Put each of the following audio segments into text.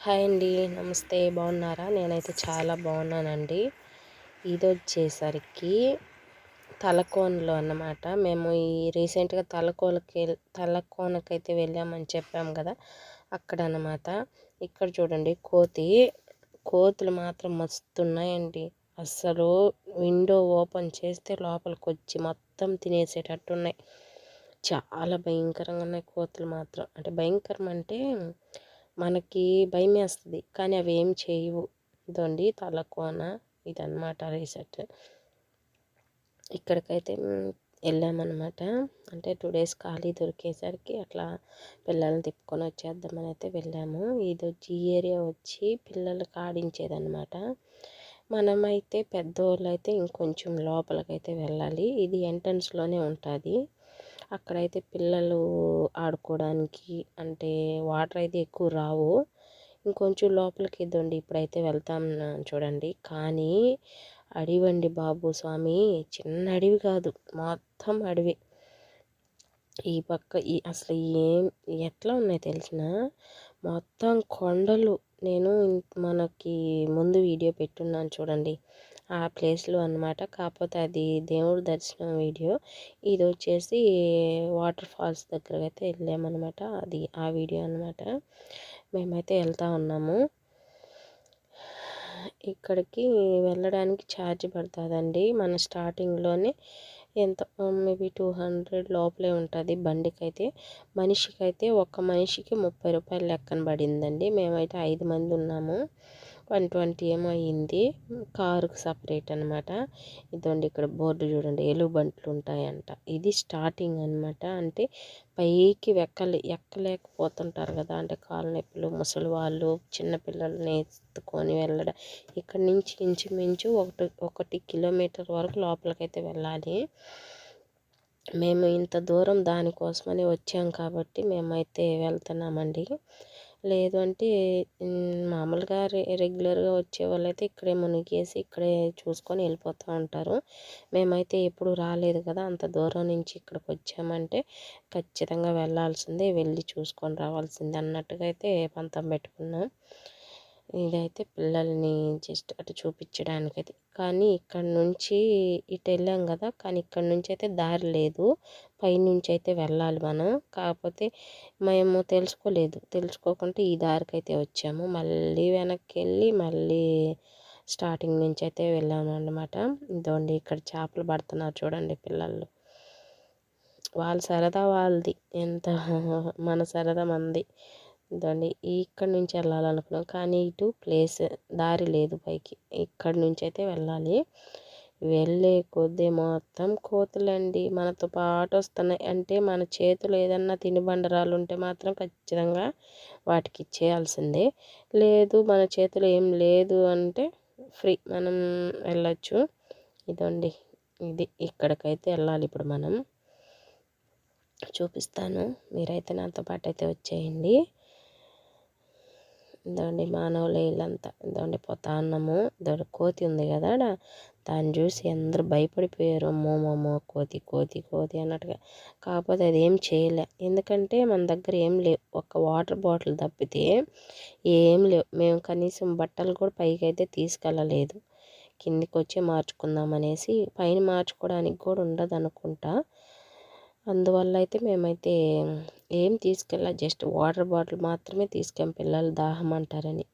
Hi అండి, నమస్తే. బాగున్నారా? నేనైతే చాలా బాగున్నానండి. ఇది వచ్చేసరికి తలకోనలో అన్నమాట. మేము రీసెంట్గా తలకోనకైతే వెళ్ళామని చెప్పాం కదా, అక్కడ అన్నమాట. ఇక్కడ చూడండి, కోతులు మాత్రం మస్తున్నాయండి. అస్సలు విండో ఓపెన్ చేస్తే లోపలికి వచ్చి మొత్తం తినేసేటట్టు ఉన్నాయి. చాలా భయంకరంగా ఉన్నాయి కోతులు మాత్రం. అంటే భయంకరం అంటే మనకి భయం వేస్తుంది, కానీ అవి ఏం చేయవు. ఇదండి తలకోన, ఇదన్నమాట రీసెట్. ఇక్కడికైతే వెళ్ళామన్నమాట. అంటే 2 days ఖాళీ దొరికేసరికి అట్లా పిల్లల్ని తిప్పుకొని వచ్చేద్దామని అయితే వెళ్ళాము. ఇది వచ్చి ఈ ఏరియా వచ్చి పిల్లలకి ఆడించేదన్నమాట. మనమైతే పెద్దవాళ్ళు అయితే ఇంకొంచెం లోపలికైతే వెళ్ళాలి. ఇది ఎంట్రన్స్లోనే ఉంటుంది. అక్కడైతే పిల్లలు ఆడుకోవడానికి అంటే వాటర్ అయితే ఎక్కువ రావు. ఇంకొంచెం లోపలికి ఇద్దండి. ఇప్పుడైతే వెళ్తాం చూడండి. కానీ అడవండి బాబు స్వామి, చిన్న అడవి కాదు, మొత్తం అడవి. ఈ పక్క అసలు ఎట్లా ఉన్నాయి తెలిసిన, మొత్తం కొండలు. నేను మనకి ముందు వీడియో పెట్టున్నాను చూడండి, ఆ ప్లేస్లో అన్నమాట. కాకపోతే అది దేవుడి దర్శనం వీడియో. ఇది వచ్చేసి వాటర్ ఫాల్స్ దగ్గరకు అయితే వెళ్ళామన్నమాట. అది ఆ వీడియో అన్నమాట. మేమైతే వెళ్తూ ఉన్నాము. ఇక్కడికి వెళ్ళడానికి ఛార్జ్ పడుతుందండి. మన స్టార్టింగ్లోనే ఎంత మేబీ 200 లోపలే ఉంటుంది బండికైతే. మనిషికైతే ఒక మనిషికి 30 రూపాయలు లెక్కన పడిందండి. మేమైతే 5 మంది ఉన్నాము. 120 ఏమో అయ్యింది. కారుకు సపరేట్ అనమాట. ఇదండి, ఇక్కడ బోర్డు చూడండి, ఎలుగుబంట్లు ఉంటాయంట. ఇది స్టార్టింగ్ అనమాట. అంటే పైకి ఎక్కలేకపోతుంటారు కదా, అంటే కాళ్ళ నొప్పులు, ముసలి వాళ్ళు, చిన్నపిల్లల్ని ఎత్తుకొని వెళ్ళడం. ఇక్కడ నుంచి ఇంచుమించు 1 కిలోమీటర్ వరకు లోపలికైతే వెళ్ళాలి. మేము ఇంత దూరం దానికోసమని వచ్చాం కాబట్టి మేమైతే వెళ్తున్నామండి. లేదు అంటే మామూలుగా రెగ్యులర్గా వచ్చే వాళ్ళైతే ఇక్కడే మునిగేసి ఇక్కడే చూసుకొని వెళ్ళిపోతూ ఉంటారు. మేమైతే ఎప్పుడు రాలేదు కదా, అంత దూరం నుంచి ఇక్కడికి వచ్చామంటే ఖచ్చితంగా వెళ్ళాల్సిందే, వెళ్ళి చూసుకొని రావాల్సిందే అన్నట్టుగా అయితే పంతం పెట్టుకున్నాం. ఇదైతే పిల్లల్ని జస్ట్ అటు చూపించడానికైతే. కానీ ఇక్కడ నుంచి ఇటు వెళ్ళాం కదా, కానీ ఇక్కడ నుంచి అయితే దారి లేదు, పైనుంచి అయితే వెళ్ళాలి మనం. కాకపోతే మేము తెలుసుకోకుండా ఈ దారికి అయితే వచ్చాము. మళ్ళీ వెనక్కి వెళ్ళి మళ్ళీ స్టార్టింగ్ నుంచి అయితే వెళ్ళాము అన్నమాట. ఇదండి, ఇక్కడ చేపలు పడుతున్నారు చూడండి పిల్లలు. వాళ్ళ సరదా వాళ్ళది, ఎంత మన సరదా మంది. ఇదండి, ఇక్కడ నుంచి వెళ్ళాలనుకున్నాం కానీ ఇటు దారి లేదు పైకి. ఇక్కడ నుంచి అయితే వెళ్ళాలి. వెళ్ళే కొద్దీ మొత్తం కోతులండి మనతో పాటు వస్తున్నాయి. అంటే మన చేతులు ఏదన్నా తినుబండరాలు ఉంటే మాత్రం ఖచ్చితంగా వాటికి ఇచ్చేయాల్సిందే. లేదు మన చేతులు ఏం లేదు అంటే ఫ్రీ, మనం వెళ్ళొచ్చు. ఇదండి, ఇక్కడికైతే వెళ్ళాలి ఇప్పుడు మనం. చూపిస్తాను, మీరైతే నాతో పాటు అయితే వచ్చేయండి. ఇదండి మానవులే ఇల్లంతా. ఇదండి పోతా అన్నాము. ఇదండి కోతి ఉంది కదా, దాన్ని చూసి అందరూ భయపడిపోయారు. అమ్మో కోతి కోతి కోతి అన్నట్టుగా. కాకపోతే అది ఏం చేయలే, ఎందుకంటే మన దగ్గర ఏం లేవు, ఒక వాటర్ బాటిల్ తప్పితే ఏం లేవు. మేము కనీసం బట్టలు కూడా పైకి అయితే తీసుకెళ్ళలేదు. కిందికి వచ్చి మార్చుకుందాం అనేసి, పైన మార్చుకోవడానికి కూడా ఉండదు అనుకుంటా. అందువల్ల అయితే మేమైతే ఏం తీసుకెళ్ళా, జస్ట్ వాటర్ బాటిల్ మాత్రమే తీసుకెళ్ళాం, పిల్లలు దాహం అంటారని.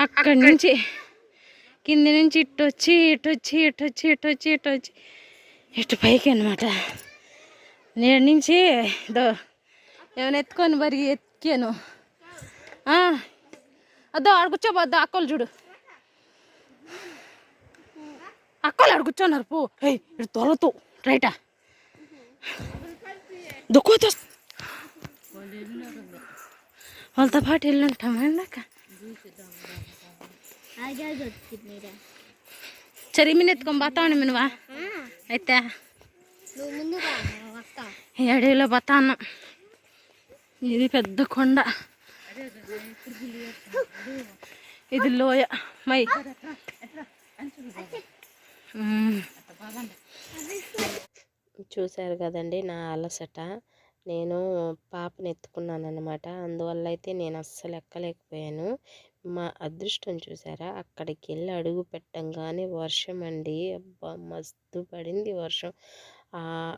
అక్కడి నుంచి కింది నుంచి ఇటు పైకి అనమాట. నేటి నుంచి ఏమైనా ఎత్తుకొని ఎక్కాను. అదో ఆడ కూర్చోబోద్దా, అక్కలు చూడు, అక్కలు ఆడ కూర్చోన్నారు. పో ఇటు తొలతూ రైటా దుఃఖతో వాళ్ళతో పాటు వెళ్ళుంటాం. ఇందాక సరే మీను ఎత్తుకొని పోతాను. మినువా అయితే ఈ అడవిలో పోతా ఉన్నాం. ఇది పెద్ద కొండ, ఇది లోయ. మై చూశారు కదండి నా అలసట. నేను పాపని ఎత్తుకున్నానన్నమాట. అందువల్ల అయితే నేను అస్సలు ఎక్కలేకపోయాను. మా అదృష్టం చూసారా, అక్కడికెళ్ళి అడుగు పెట్టంగానే వర్షం అండి. అబ్బా! మస్తు పడింది వర్షం.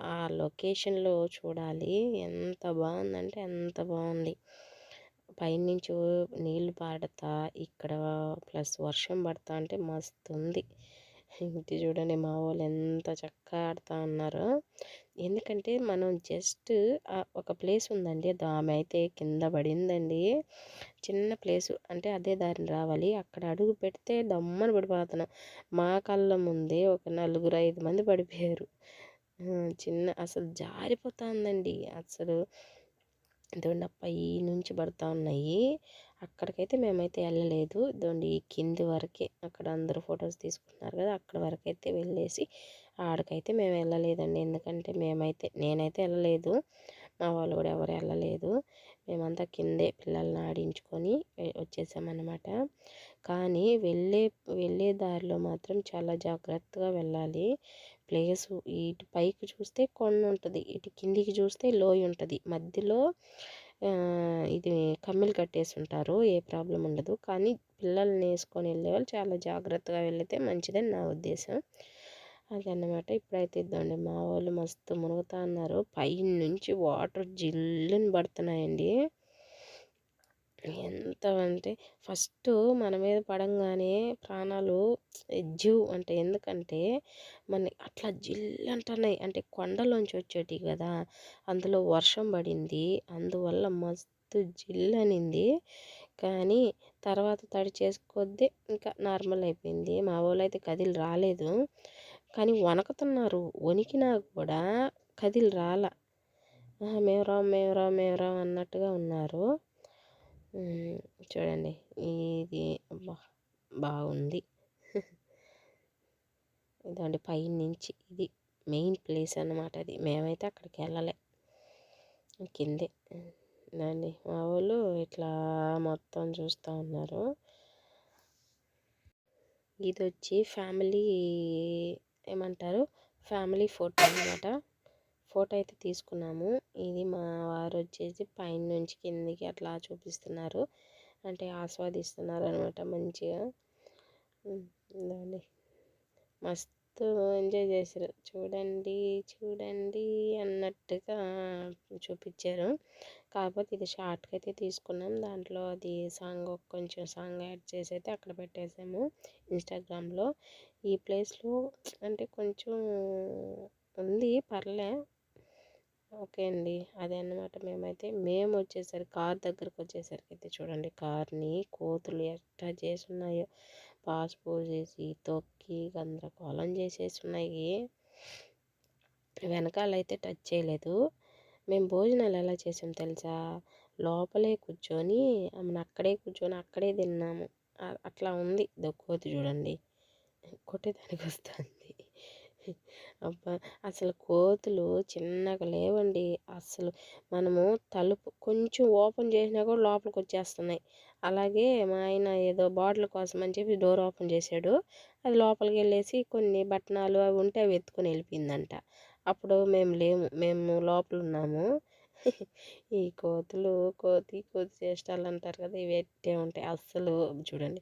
ఆ లొకేషన్‌లో చూడాలి. ఎంత బావుందంటే అంత బావుంది. పైనుంచి నీళ్ళు పడతా, ఇక్కడ ప్లస్ వర్షం పడతా అంటే మస్తుంది. ఇది చూడండి మా వాళ్ళు ఎంత చక్కగా ఆడుతూ ఉన్నారో. ఎందుకంటే మనం జస్ట్ ఒక ప్లేస్ ఉందండి, ఆమె అయితే కింద పడిందండి. చిన్న ప్లేసు అంటే అదే దారిని రావాలి, అక్కడ అడుగు పెడితే దమ్మని పడిపోతున్నాం. మా కళ్ళ ముందే ఒక 4, 5 మంది పడిపోయారు. చిన్న అసలు జారిపోతుందండి అసలు. ఇదిగోండి పై నుంచి పడుతూ ఉన్నాయి. అక్కడికైతే మేమైతే వెళ్ళలేదు. ఇదిగోండి ఈ కింది వరకే, అక్కడ అందరూ ఫొటోస్ తీసుకుంటున్నారు కదా, అక్కడ వరకైతే వెళ్ళేసి ఆడికైతే మేము వెళ్ళలేదండి. ఎందుకంటే నేనైతే వెళ్ళలేదు, మా వాళ్ళు కూడా ఎవరు వెళ్ళలేదు. మేమంతా కిందే పిల్లల్ని ఆడించుకొని వచ్చేసామన్నమాట. కానీ వెళ్ళే దారిలో మాత్రం చాలా జాగ్రత్తగా వెళ్ళాలి. ప్లేసు ఇటు పైకి చూస్తే కొండ ఉంటుంది, ఇటు కిందికి చూస్తే లోయ ఉంటుంది. మధ్యలో ఇది కమ్మిలు కట్టేసి ఉంటారు, ఏ ప్రాబ్లం ఉండదు. కానీ పిల్లల్ని వేసుకొని వెళ్ళే వాళ్ళు చాలా జాగ్రత్తగా వెళితే మంచిదని నా ఉద్దేశం. అదన్నమాట. ఇప్పుడైతే ఇద్దండి మా వాళ్ళు మస్తు మునుగుతా ఉన్నారు. పైనుంచి వాటర్ జిల్లుని పడుతున్నాయండి. ఎంత అంటే ఫస్ట్ మన మీద పడంగానే ప్రాణాలు ఎజ్జు అంటే, ఎందుకంటే మన అట్లా జిల్లు అంటున్నాయి. అంటే కొండలోంచి వచ్చేటివి కదా, అందులో వర్షం పడింది, అందువల్ల మస్తు జిల్లు అనింది. కానీ తర్వాత తడి చేసుకొద్దీ ఇంకా నార్మల్ అయిపోయింది. మా వాళ్ళు అయితే కదిలి రాలేదు, కానీ వణకుతున్నారు. వణికినా కూడా కదిలి రాల. మేము రాం అన్నట్టుగా ఉన్నారు. చూడండి ఇది బాగుంది. ఇదండి పైనుంచి ఇది మెయిన్ ప్లేస్ అన్నమాట. అది మేమైతే అక్కడికి వెళ్ళలే, కిందే. దాన్ని మా వాళ్ళు ఇట్లా మొత్తం చూస్తూ ఉన్నారు. ఇది వచ్చి ఫ్యామిలీ ఏమంటారు, ఫ్యామిలీ ఫోటో అన్నమాట. ఫోటో అయితే తీసుకున్నాము. ఇది మా వారు వచ్చేసి పైన నుంచి కిందికి అట్లా చూపిస్తున్నారు, అంటే ఆస్వాదిస్తున్నారు అనమాట మంచిగా. దాన్ని మస్తు ఎంజాయ్ చేశారు. చూడండి అన్నట్టుగా చూపించారు. కాకపోతే ఇది షార్ట్కి అయితే తీసుకున్నాం. దాంట్లో అది కొంచెం సాంగ్ యాడ్ చేసి అయితే అక్కడ పెట్టేసాము ఇన్స్టాగ్రామ్లో. ఈ ప్లేస్లో అంటే కొంచెం ఉంది, పర్లే, ఓకే అండి. అదే అన్నమాట. మేము వచ్చేసరికి కార్ దగ్గరకు వచ్చేసరికి అయితే చూడండి, కార్ని కోతులు ఎట్లా చేసి ఉన్నాయో, పాస్పోర్ట్ చేసి తొక్కి గందరగోళం చేసేసి ఉన్నాయి. వెనకాలైతే టచ్ చేయలేదు. మేము భోజనాలు ఎలా చేసాం తెలుసా, లోపలే కూర్చొని అక్కడే కూర్చొని అక్కడే తిన్నాము. అట్లా ఉంది. కోతి చూడండి కొట్టేదానికి వస్తుంది. అబ్బా, అసలు కోతులు చిన్నగా లేవండి అసలు. మనము తలుపు కొంచెం ఓపెన్ చేసినా కూడా లోపలికి వచ్చేస్తున్నాయి. అలాగే మా ఆయన ఏదో బాటిల్ కోసం అని చెప్పి డోర్ ఓపెన్ చేశాడు, అది లోపలికి వెళ్ళేసి కొన్ని బట్టనాలు అవి ఉంటే అవి ఎత్తుకొని వెళ్ళిపోయిందంట. అప్పుడు మేము లోపల ఉన్నాము. ఈ కోతులు కోతి చేష్టాలు అంటారు కదా, ఇవి ఎట్టే ఉంటాయి అస్సలు. చూడండి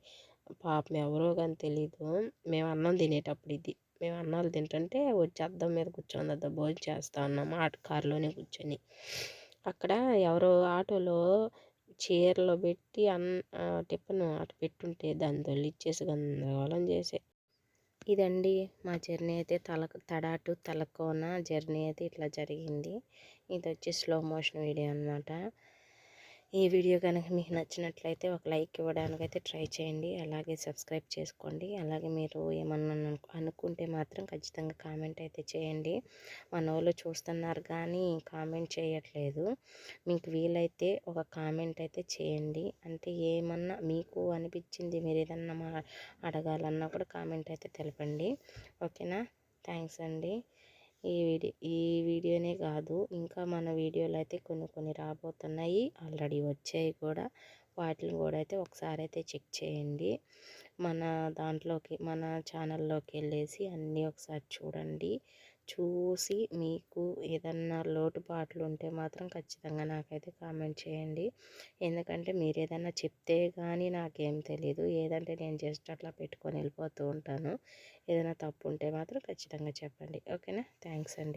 పాపం ఎవరో కానీ తెలీదు. మేము అన్నం తినేటప్పుడు మేము అన్నాలు తింటుంటే వచ్చి అద్దం మీద కూర్చొని భోజనం చేస్తూ ఉన్నాము కారులోనే కూర్చొని. అక్కడ ఎవరో ఆటోలో చీరలో పెట్టి టిఫిన్ అటు పెట్టుంటే దాన్ని దొల్లిచ్చేసి గందరగోళం చేసే. ఇదండి మా జర్నీ అయితే తడాటు తలకోన జర్నీ అయితే ఇట్లా జరిగింది. ఇది వచ్చి స్లో మోషన్ వీడియో అనమాట. ఈ వీడియో కనుక మీకు నచ్చినట్లయితే ఒక లైక్ ఇవ్వడానికైతే ట్రై చేయండి, అలాగే సబ్స్క్రైబ్ చేసుకోండి. అలాగే మీరు ఏమన్నా అనుకుంటే మాత్రం ఖచ్చితంగా కామెంట్ అయితే చేయండి. మన వాళ్ళు చూస్తున్నారు కానీ కామెంట్ చేయట్లేదు. మీకు వీలైతే ఒక కామెంట్ అయితే చేయండి. అంటే ఏమన్నా మీకు అనిపించింది, మీరు ఏదన్నా అడగాలన్నా కూడా కామెంట్ అయితే తెలపండి, ఓకేనా. థ్యాంక్స్ అండి. ఈ వీడియోనే కాదు, ఇంకా మన వీడియోలు అయితే కొన్ని రాబోతున్నాయి, ఆల్రెడీ వచ్చాయి కూడా. వాటిని కూడా అయితే ఒకసారి అయితే చెక్ చేయండి. మన ఛానల్లోకి వెళ్ళేసి అన్నీ ఒకసారి చూడండి. చూసి మీకు ఏదన్నా లోటుపాట్లు ఉంటే మాత్రం ఖచ్చితంగా నాకైతే కామెంట్ చేయండి. ఎందుకంటే మీరు ఏదన్నా చెప్తే కానీ నాకేం తెలియదు. ఏదంటే నేను జస్ట్ అట్లా పెట్టుకొని వెళ్ళిపోతూ ఉంటాను. ఏదైనా తప్పు ఉంటే మాత్రం ఖచ్చితంగా చెప్పండి. ఓకేనా? థ్యాంక్స్ అండి.